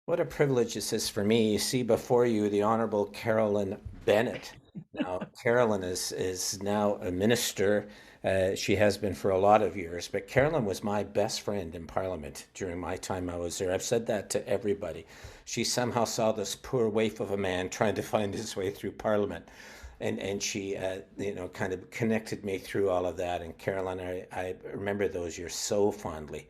What a privilege this is for me. You see before you the Honorable Carolyn Bennett. Now, Carolyn is now a minister. She has been for a lot of years, but Carolyn was my best friend in Parliament during my time I was there. I've said that to everybody. She somehow saw this poor waif of a man trying to find his way through Parliament, and she kind of connected me through all of that. And Carolyn, I remember those years so fondly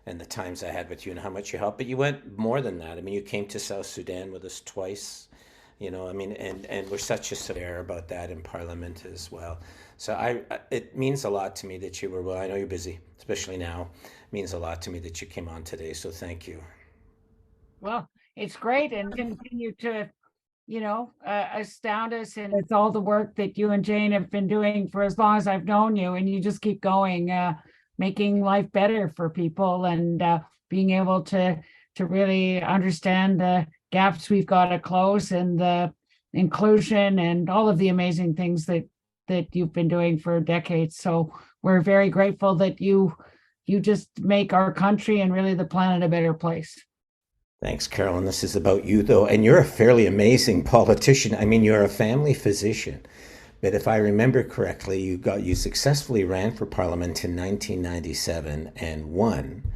and the times I had with you and how much you helped. But you went more than that. I mean, you came to South Sudan with us twice, I mean, and we're such a severe about that in Parliament as well. So it means a lot to me that you were, well, I know you're busy, especially now. It means a lot to me that you came on today. So thank you. Well, it's great and continue to, astound us. And it's all the work that you and Jane have been doing for as long as I've known you. And you just keep going, making life better for people and being able to really understand the gaps we've got to close and the inclusion and all of the amazing things that you've been doing for decades. So we're very grateful that you just make our country and really the planet a better place. Thanks, Carolyn. This is about you, though. And you're a fairly amazing politician. I mean, you're a family physician. But if I remember correctly, you successfully ran for Parliament in 1997 and won.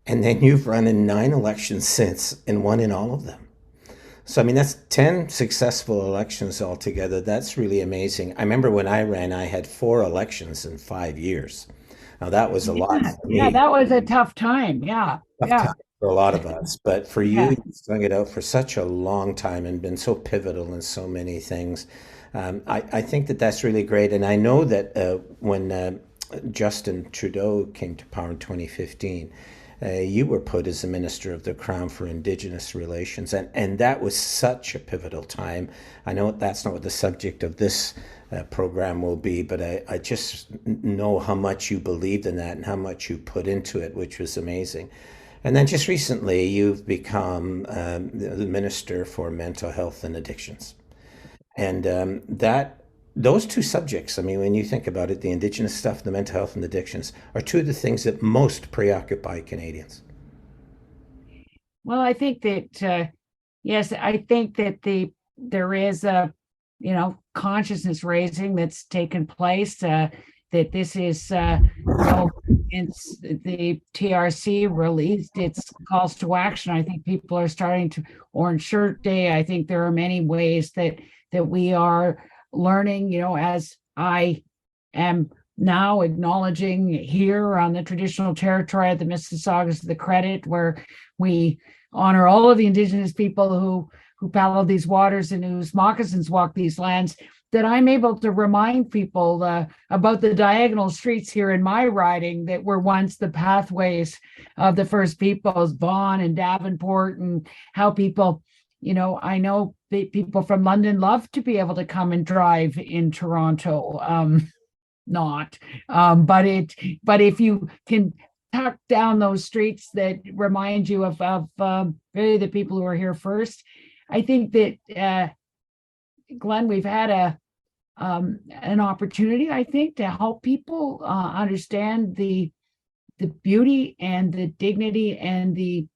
And then you've run in 9 elections since and won in all of them. So, I mean, that's 10 successful elections altogether. That's really amazing. I remember when I ran, I had 4 elections in 5 years. Now, that was a lot Yeah, for yeah, me, that was a tough time. Yeah, tough yeah, time for a lot of us. But for you, yeah. you've strung it out for such a long time and been so pivotal in so many things. I think that that's really great. And I know that when Justin Trudeau came to power in 2015, you were put as the Minister of the Crown for Indigenous Relations, and that was such a pivotal time. I know that's not what the subject of this program will be, but I just know how much you believed in that and how much you put into it, which was amazing. And then just recently, you've become the Minister for Mental Health and Addictions. And that those two subjects, I mean, when you think about it, the Indigenous stuff, the mental health and addictions, are two of the things that most preoccupy Canadians. Well, I think that yes, I think that there is a consciousness raising that's taken place. That this is it's the TRC released its calls to action. I think people are starting to Orange Shirt Day. I think there are many ways that we are learning. As I am now acknowledging here on the traditional territory of the Mississaugas of the Credit, where we honor all of the Indigenous people who paddled these waters and whose moccasins walk these lands, that I'm able to remind people about the diagonal streets here in my riding that were once the pathways of the First Peoples, Vaughan and Davenport, and how people, I know people from London love to be able to come and drive in Toronto. Not, but if you can tuck down those streets that remind you of really the people who are here first, I think that Glenn, we've had an opportunity, I think, to help people understand the beauty and the dignity and the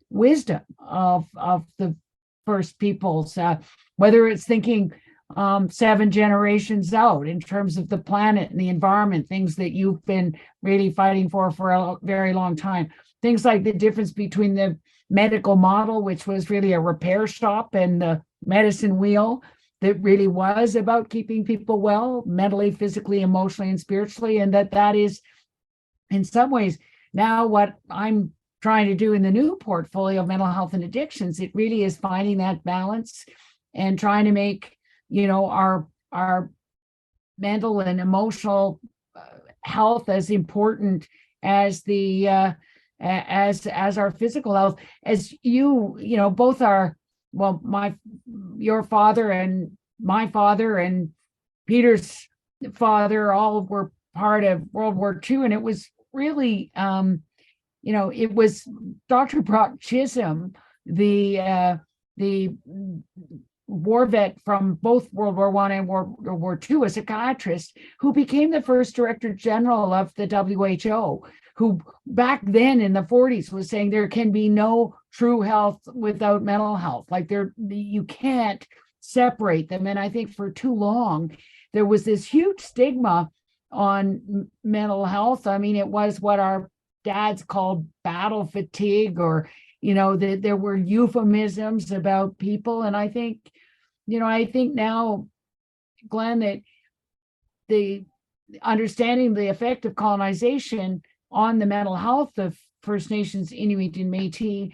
wisdom of the First Peoples, whether it's thinking 7 generations out in terms of the planet and the environment, things that you've been really fighting for a very long time. Things like the difference between the medical model, which was really a repair shop, and the medicine wheel that really was about keeping people well, mentally, physically, emotionally, and spiritually. And that is, in some ways, now what I'm trying to do in the new portfolio of mental health and addictions. It really is finding that balance and trying to make our mental and emotional health as important as the as our physical health. As both are, well, your father and my father and Peter's father all were part of World War II, and it was really it was Dr. Brock Chisholm, the war vet from both World War I and World War II, a psychiatrist who became the first director general of the WHO, who back then in the 40s was saying there can be no true health without mental health. Like you can't separate them. And I think for too long, there was this huge stigma on mental health. I mean, it was what our dads called battle fatigue, or that there were euphemisms about people. And I think now, Glenn, that the understanding the effect of colonization on the mental health of First Nations, Inuit, and Métis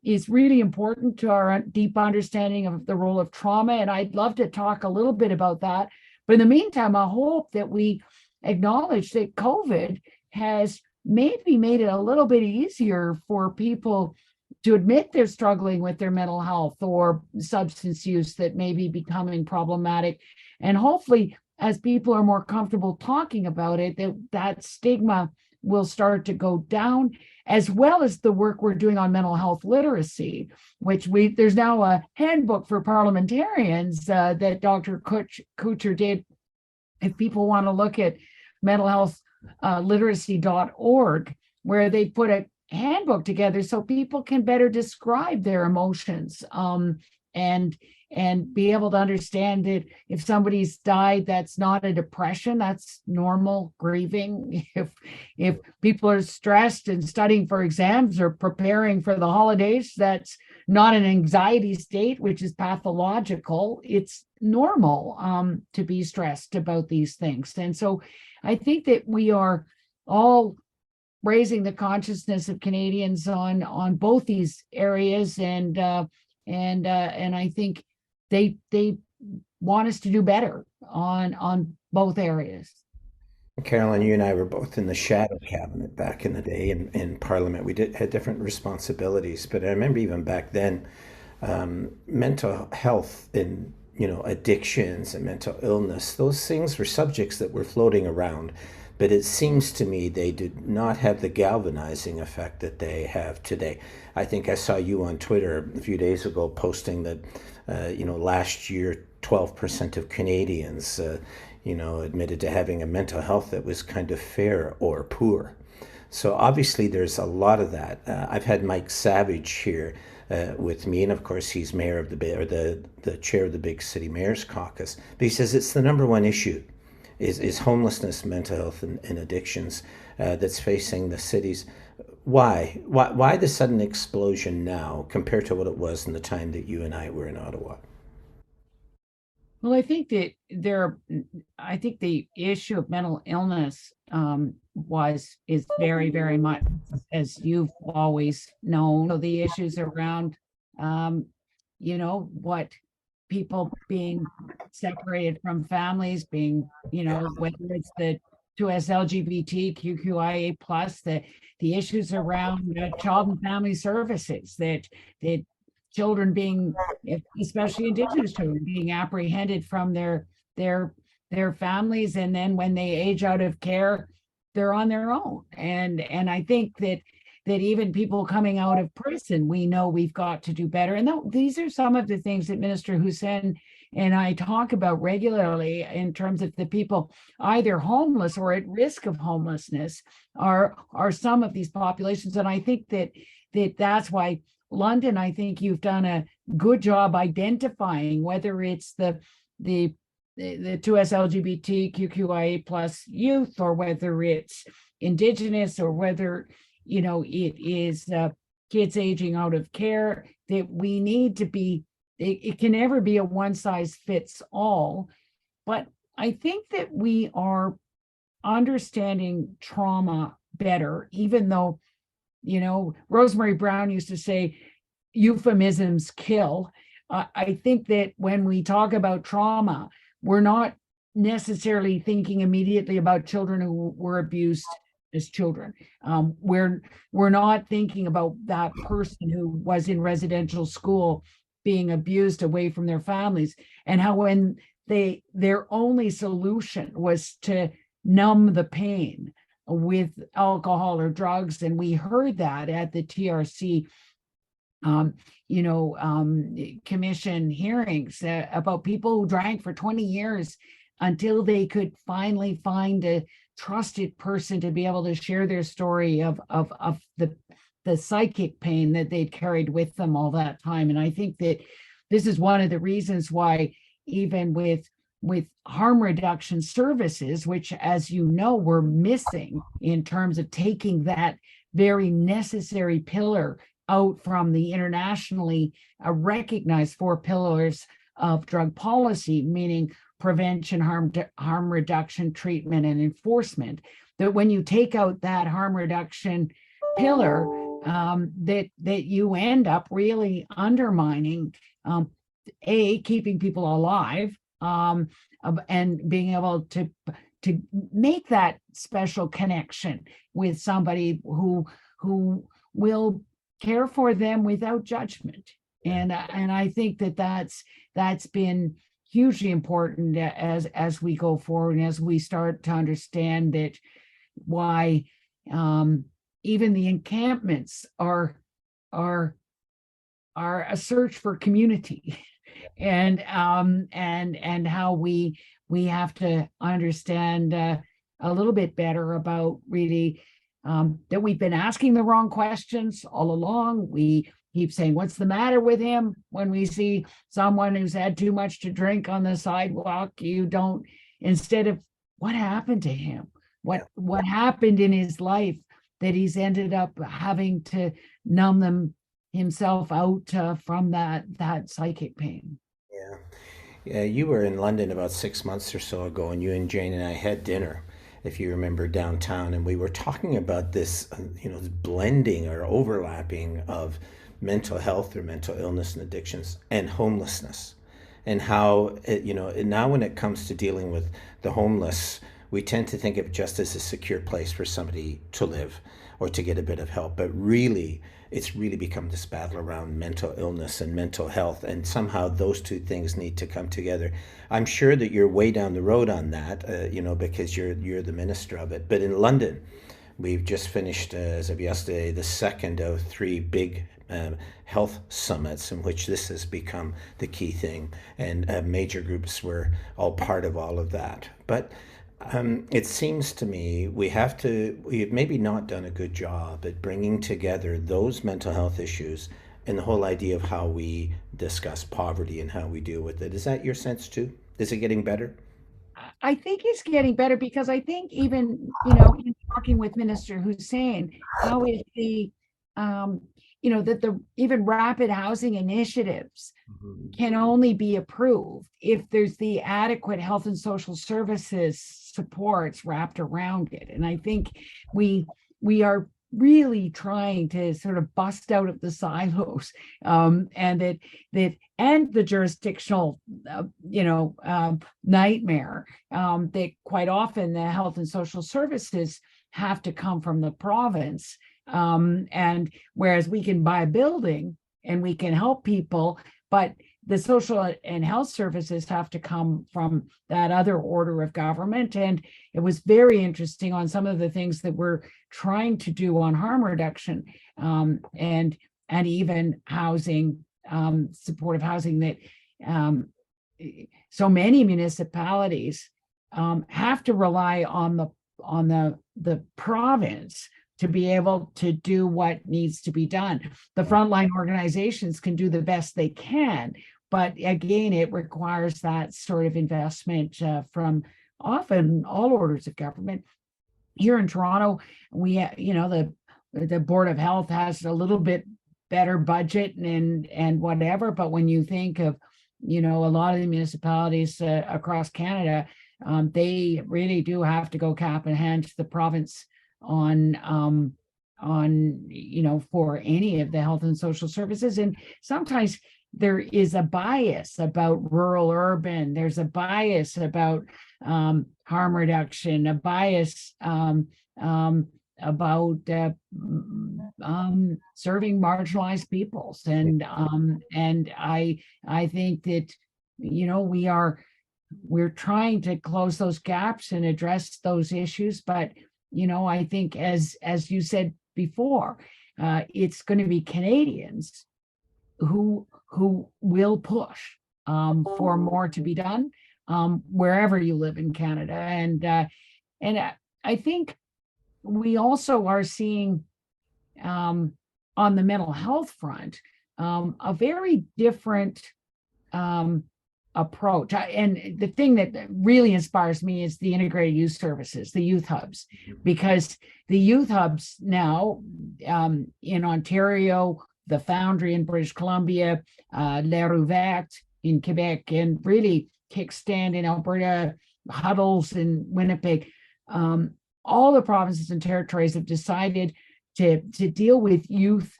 is really important to our deep understanding of the role of trauma. And I'd love to talk a little bit about that. But in the meantime, I hope that we acknowledge that COVID has maybe made it a little bit easier for people to admit they're struggling with their mental health or substance use that may be becoming problematic. And hopefully, as people are more comfortable talking about it, that stigma will start to go down, as well as the work we're doing on mental health literacy, which there's now a handbook for parliamentarians that Dr. Kuchar did. If people want to look at mentalhealthliteracy.org, where they put a handbook together so people can better describe their emotions, and be able to understand that if somebody's died, that's not a depression, that's normal grieving. If people are stressed and studying for exams or preparing for the holidays, that's not an anxiety state, which is pathological. It's normal to be stressed about these things. And so I think that we are all raising the consciousness of Canadians on both these areas, and I think they want us to do better on both areas. Carolyn, you and I were both in the shadow cabinet back in the day in Parliament. We had different responsibilities, but I remember even back then, mental health and addictions and mental illness, those things were subjects that were floating around. But it seems to me they did not have the galvanizing effect that they have today. I think I saw you on Twitter a few days ago posting that, last year, 12% of Canadians, admitted to having a mental health that was kind of fair or poor. So obviously there's a lot of that. I've had Mike Savage here with me, and of course he's mayor of the chair of the Big City Mayors Caucus. But he says it's the number one issue is homelessness, mental health, and addictions that's facing the cities. Why? Why the sudden explosion now compared to what it was in the time that you and I were in Ottawa? Well, I think that I think the issue of mental illness is very, very much, as you've always known. So the issues around, what people being separated from families, being, whether it's the 2S LGBTQIA plus, the issues around child and family services, that children being, especially Indigenous children, being apprehended from their families, and then when they age out of care, they're on their own. And I think that even people coming out of prison, we know we've got to do better. And these are some of the things that Minister Hussen and I talk about regularly in terms of the people either homeless or at risk of homelessness are some of these populations. And I think that's why London, I think you've done a good job identifying whether it's the 2S LGBTQIA plus youth, or whether it's Indigenous, or whether it is kids aging out of care, that we need to be, it can never be a one size fits all. But I think that we are understanding trauma better, even though, Rosemary Brown used to say, euphemisms kill. I think that when we talk about trauma, we're not necessarily thinking immediately about children who were abused as children. We're not thinking about that person who was in residential school being abused away from their families, and how when their only solution was to numb the pain with alcohol or drugs. And we heard that at the TRC um, commission hearings about people who drank for 20 years until they could finally find a trusted person to be able to share their story of the psychic pain that they'd carried with them all that time. And I think that this is one of the reasons why, even with harm reduction services, which, as you know, we're missing in terms of taking that very necessary pillar out from the internationally recognized four pillars of drug policy, meaning prevention, harm reduction, treatment, and enforcement. That when you take out that harm reduction pillar, that you end up really undermining keeping people alive, and being able to make that special connection with somebody who will care for them without judgment. And I think that that's been hugely important as we go forward, and as we start to understand that why even the encampments are a search for community, and how we have to understand a little bit better about really that we've been asking the wrong questions all along. We keep saying, what's the matter with him? When we see someone who's had too much to drink on the sidewalk, you don't, instead of what happened to him, what happened in his life that he's ended up having to numb himself out from that psychic pain. Yeah. Yeah, you were in London about 6 months or so ago, and you and Jane and I had dinner, if you remember, downtown, and we were talking about this, this blending or overlapping of mental health or mental illness and addictions and homelessness, and how now when it comes to dealing with the homeless, we tend to think of it just as a secure place for somebody to live or to get a bit of help, but really it's really become this battle around mental illness and mental health, and somehow those two things need to come together. I'm sure that you're way down the road on that, because you're the minister of it. But in London, we've just finished, as of yesterday, the second of three big health summits in which this has become the key thing, and major groups were all part of all of that. But it seems to me we've maybe not done a good job at bringing together those mental health issues and the whole idea of how we discuss poverty and how we deal with it. Is that your sense too? Is it getting better? I think it's getting better, because I think even, in talking with Minister Hussein, how is um, that the even rapid housing initiatives Mhm. can only be approved if there's the adequate health and social services supports wrapped around it. And I think we are really trying to sort of bust out of the silos, and and the jurisdictional nightmare, that quite often the health and social services have to come from the province, and whereas we can buy a building and we can help people, but the social and health services have to come from that other order of government. And it was very interesting on some of the things that we're trying to do on harm reduction, and even housing, supportive housing, that so many municipalities have to rely on the province to be able to do what needs to be done. The frontline organizations can do the best they can, but again, it requires that sort of investment from often all orders of government. Here in Toronto, we, the Board of Health has a little bit better budget and whatever, but when you think of, a lot of the municipalities across Canada, they really do have to go cap in hand to the province on for any of the health and social services. And sometimes there is a bias about rural urban, there's a bias about harm reduction, a bias about serving marginalized peoples. And I think that we're trying to close those gaps and address those issues. But I think, as you said before, it's going to be Canadians who will push for more to be done wherever you live in Canada. And I think we also are seeing on the mental health front a very different approach. And the thing that really inspires me is the integrated youth services, the youth hubs, because the youth hubs now in Ontario, the Foundry in British Columbia, Les Rouvertes in Quebec, and really Kickstand in Alberta, Huddles in Winnipeg. All the provinces and territories have decided to deal with youth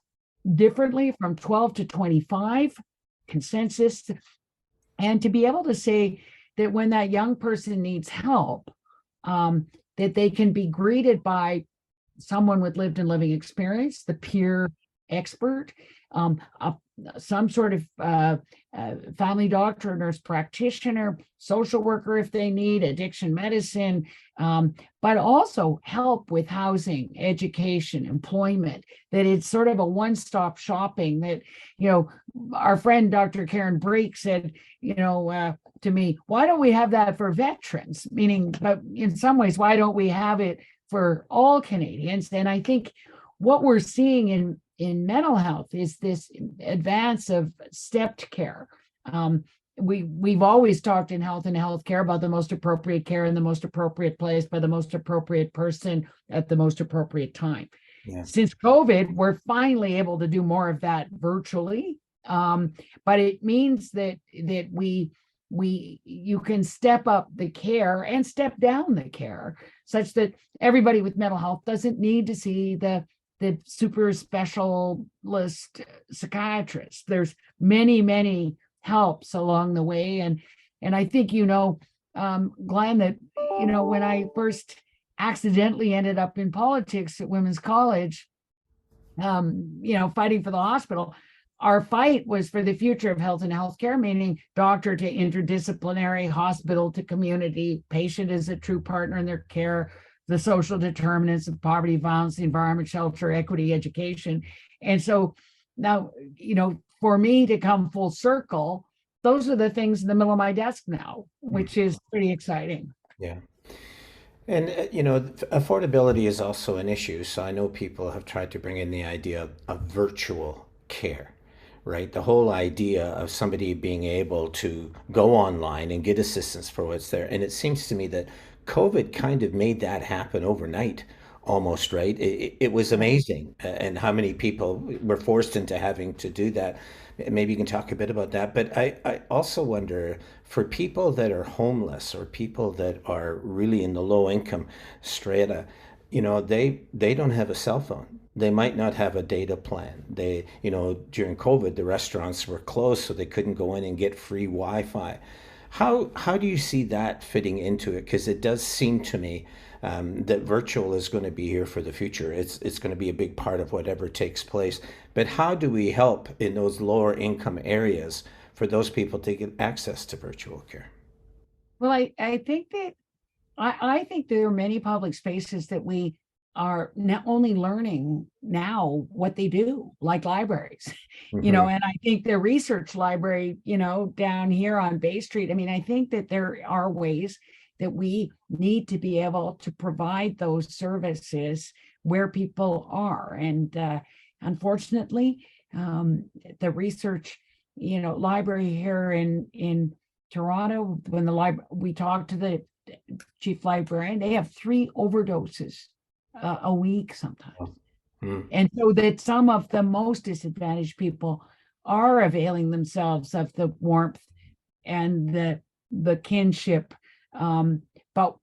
differently from 12 to 25 consensus, and to be able to say that when that young person needs help, that they can be greeted by someone with lived and living experience, the peer expert, some sort of family doctor, nurse practitioner, social worker if they need, addiction medicine, but also help with housing, education, employment, that it's sort of a one-stop shopping that, our friend Dr. Karen Break said, to me, why don't we have that for veterans? Meaning, but in some ways, why don't we have it for all Canadians? And I think what we're seeing in mental health is this advance of stepped care. We've always talked in health and healthcare about the most appropriate care in the most appropriate place by the most appropriate person at the most appropriate time. Yeah. Since COVID, we're finally able to do more of that virtually, but it means that you can step up the care and step down the care, such that everybody with mental health doesn't need to see the super specialist psychiatrist. There's many helps along the way. And I think, Glenn, that, when I first accidentally ended up in politics at Women's College, fighting for the hospital, our fight was for the future of health and healthcare, meaning doctor to interdisciplinary, hospital to community, patient is a true partner in their care, the social determinants of poverty, violence, the environment, shelter, equity, education. And so now, for me to come full circle, those are the things in the middle of my desk now, which is pretty exciting. Yeah. And, affordability is also an issue. So I know people have tried to bring in the idea of virtual care, right? The whole idea of somebody being able to go online and get assistance for what's there. And it seems to me that COVID kind of made that happen overnight, almost, right? It was amazing, and how many people were forced into having to do that. Maybe you can talk a bit about that. But I also wonder, for people that are homeless or people that are really in the low income strata, they don't have a cell phone. They might not have a data plan. During COVID, the restaurants were closed, so they couldn't go in and get free Wi-Fi. How do you see that fitting into it? Because it does seem to me that virtual is going to be here for the future. It's going to be a big part of whatever takes place. But how do we help in those lower income areas for those people to get access to virtual care? Well, I think that I think there are many public spaces that we are not only learning now what they do, like libraries, and I think the research library, down here on Bay Street, I think that there are ways that we need to be able to provide those services where people are. And unfortunately, the research, library here in Toronto, when we talked to the chief librarian, they have 3 overdoses a week sometimes. And so that some of the most disadvantaged people are availing themselves of the warmth and the kinship. But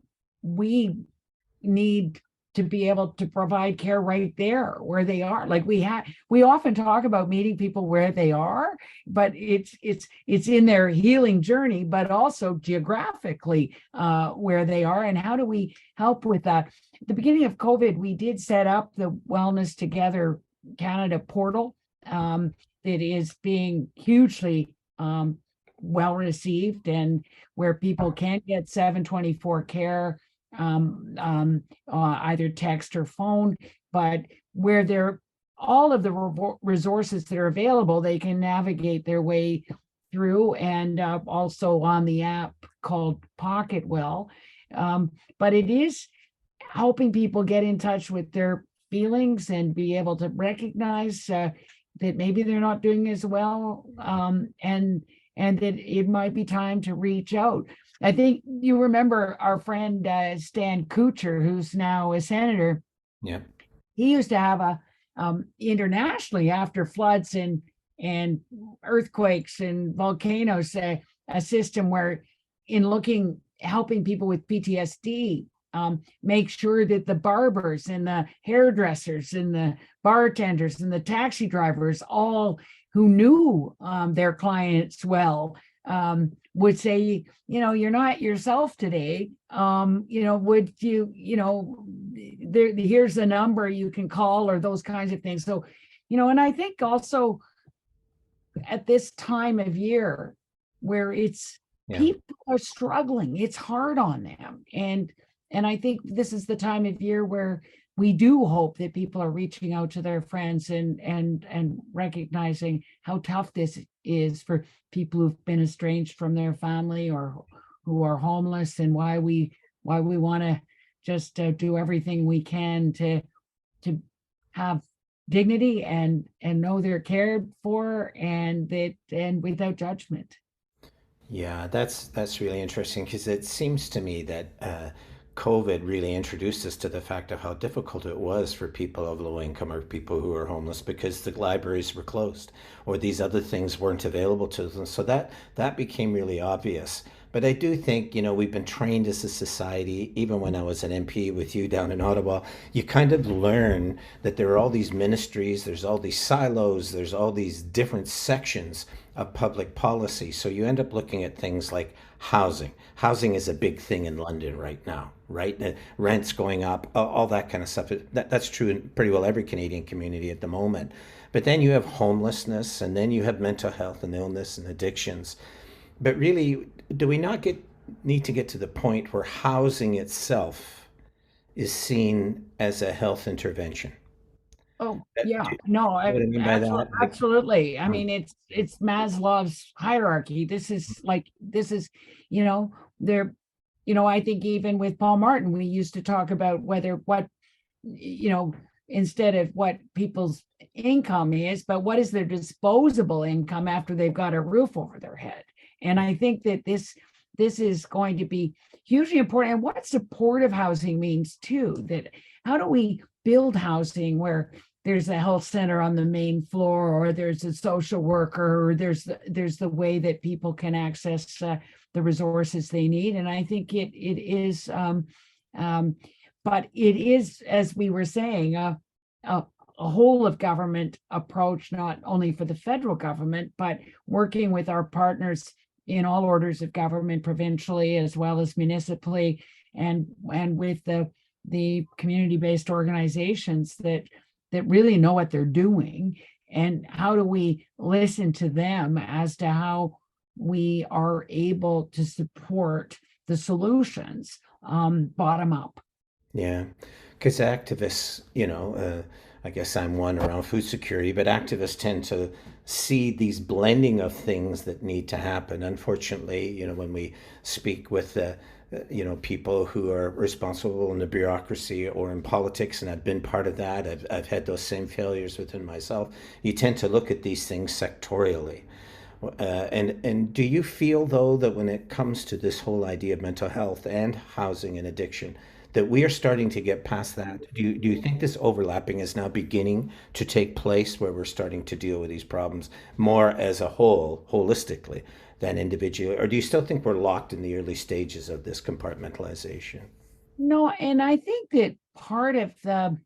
we need to be able to provide care right there where they are. Like we often talk about meeting people where they are, but it's in their healing journey, but also geographically where they are. And how do we help with that? At the beginning of COVID, we did set up the Wellness Together Canada portal that is being hugely well received, and where people can get 724 care, either text or phone, but where they're all of the resources that are available, they can navigate their way through, and also on the app called Pocket Well. But it is helping people get in touch with their feelings and be able to recognize that maybe they're not doing as well, and that it might be time to reach out. I think you remember our friend Stan Kuchar, who's now a senator. Yeah. He used to have a internationally, after floods and earthquakes and volcanoes, a system where, in looking helping people with PTSD, make sure that the barbers and the hairdressers and the bartenders and the taxi drivers, all who knew their clients well, would say, you're not yourself today. Would you, here's the number you can call, or those kinds of things. So, and I think also at this time of year where people are struggling, it's hard on them. And I think this is the time of year where we do hope that people are reaching out to their friends and recognizing how tough this is for people who've been estranged from their family or who are homeless, and why we want to just do everything we can to have dignity and know they're cared for, and without judgment. Yeah, that's really interesting, because it seems to me that COVID really introduced us to the fact of how difficult it was for people of low income or people who are homeless, because the libraries were closed or these other things weren't available to them. So that became really obvious. But I do think, we've been trained as a society, even when I was an MP with you down in Ottawa, you kind of learn that there are all these ministries, there's all these silos, there's all these different sections of public policy. So you end up looking at things like housing. Housing is a big thing in London right now, right? The rents going up, all that kind of stuff. That's true in pretty well every Canadian community at the moment. But then you have homelessness, and then you have mental health and illness and addictions. But really, do we not need to get to the point where housing itself is seen as a health intervention? Oh, Do yeah. you No, know what I mean by that? Like, absolutely. I um, mean, it's Maslow's hierarchy. This is, you know, there, I think even with Paul Martin, we used to talk about you know, instead of what people's income is, but what is their disposable income after they've got a roof over their head. And I think that this is going to be hugely important. And what supportive housing means too, that how do we build housing where there's a health center on the main floor, or there's a social worker, or there's the way that people can access the resources they need. And I think it is, but it is, as we were saying, a whole of government approach, not only for the federal government, but working with our partners in all orders of government, provincially as well as municipally, and with the community-based organizations that really know what they're doing, and how do we listen to them as to how we are able to support the solutions bottom up. yeah, because activists, I guess I'm one around food security, but activists tend to see these blending of things that need to happen. Unfortunately, when we speak with people who are responsible in the bureaucracy or in politics, and I've been part of that, I've had those same failures within myself. You tend to look at these things sectorially. And do you feel, though, that when it comes to this whole idea of mental health and housing and addiction, that we are starting to get past that? Do you think this overlapping is now beginning to take place, where we're starting to deal with these problems more as a whole, holistically, than individually? Or do you still think we're locked in the early stages of this compartmentalization? No, and I think that part of the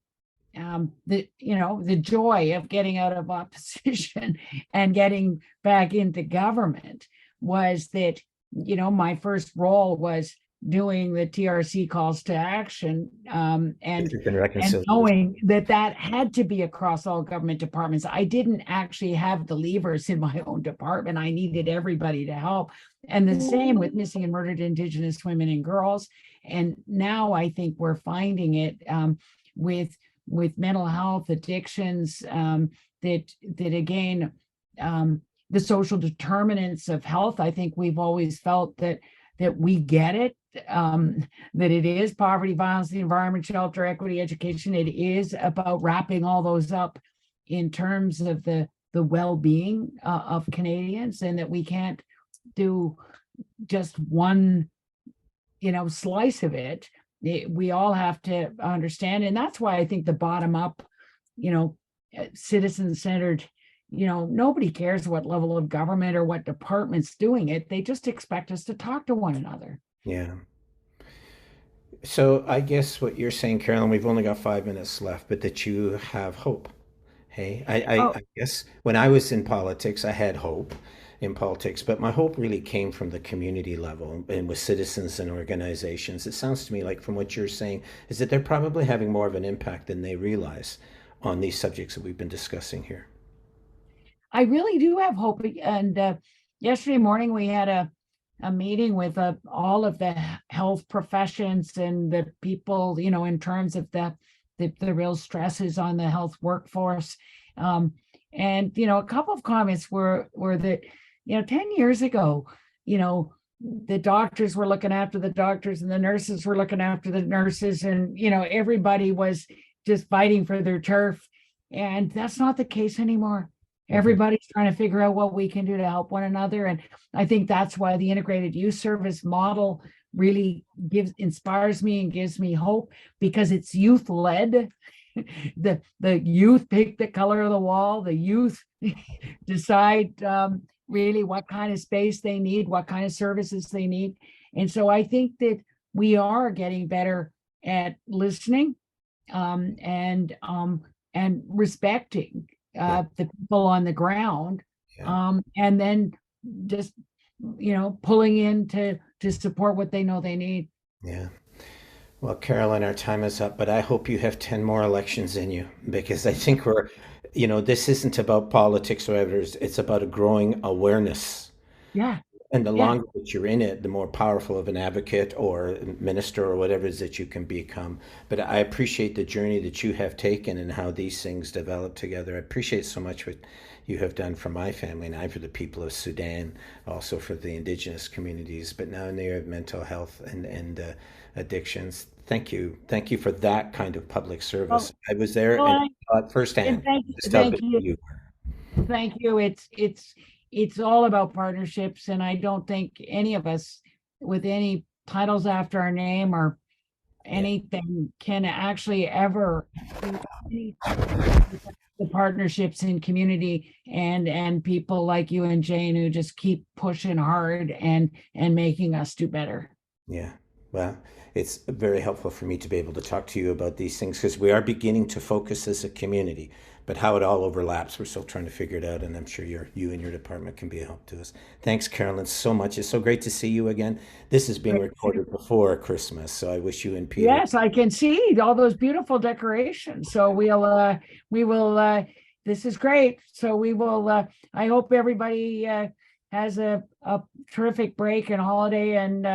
joy of getting out of opposition and getting back into government was that, my first role was doing the TRC calls to action, and Truth and and reconciliation. knowing that had to be across all government departments. I didn't actually have the levers in my own department. I needed everybody to help. And the same with missing and murdered Indigenous women and girls. And now I think we're finding it with with mental health, addictions, that again, the social determinants of health. I think we've always felt that we get it, that it is poverty, violence, the environment, shelter, equity, education. It is about wrapping all those up in terms of the well-being of Canadians, and that we can't do just one, slice of it. We all have to understand, and that's why I think the bottom up, citizen-centered, nobody cares what level of government or what department's doing it. They just expect us to talk to one another. Yeah. So I guess what you're saying, Carolyn, we've only got 5 minutes left, but that you have hope. Hey, Oh, I guess when I was in politics, I had hope in politics, but my hope really came from the community level and with citizens and organizations. It sounds to me like from what you're saying is that they're probably having more of an impact than they realize on these subjects that we've been discussing here. I really do have hope. And yesterday morning we had a meeting with all of the health professions and the people, in terms of the real stresses on the health workforce. And a couple of comments were that 10 years ago, the doctors were looking after the doctors and the nurses were looking after the nurses, and everybody was just fighting for their turf. And that's not the case anymore. Everybody's trying to figure out what we can do to help one another. And I think that's why the integrated youth service model really inspires me and gives me hope, because it's youth led. The youth pick the color of the wall. The youth decide really what kind of space they need, what kind of services they need. And so I think that we are getting better at listening, and respecting Yeah. the people on the ground, Yeah. and then just pulling in to support what they know they need. Yeah. Well, Carolyn, our time is up, but I hope you have 10 more elections in you because I think this isn't about politics or whatever. It's about a growing awareness. Yeah, And the yeah. longer that you're in it, the more powerful of an advocate or minister or whatever it is that you can become. But I appreciate the journey that you have taken and how these things develop together. I appreciate so much what you have done for my family and I for the people of Sudan, also for the indigenous communities, but now in the area of mental health and addictions. Thank you. Thank you for that kind of public Well, service. I was there well, and I, saw it and firsthand thank just how thank good you, you thank you. It's all about partnerships, and I don't think any of us with any titles after our name or are. Yeah. anything can actually ever do anything without the partnerships in community and people like you and Jane, who just keep pushing hard and making us do better. Yeah. Well, it's very helpful for me to be able to talk to you about these things because we are beginning to focus as a community, but how it all overlaps, we're still trying to figure it out. And I'm sure you and your department can be a help to us. Thanks, Carolyn, so much. It's so great to see you again. This is being recorded before Christmas, so I wish you and Peter. Yes, I can see all those beautiful decorations. So we will this is great. So we will I hope everybody has a terrific break and holiday, and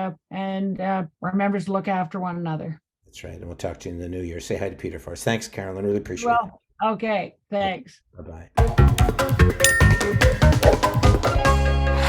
remembers to look after one another. That's right. And we'll talk to you in the new year. Say hi to Peter for us. Thanks, Carolyn. Really appreciate Well, okay, it. thanks. Bye bye.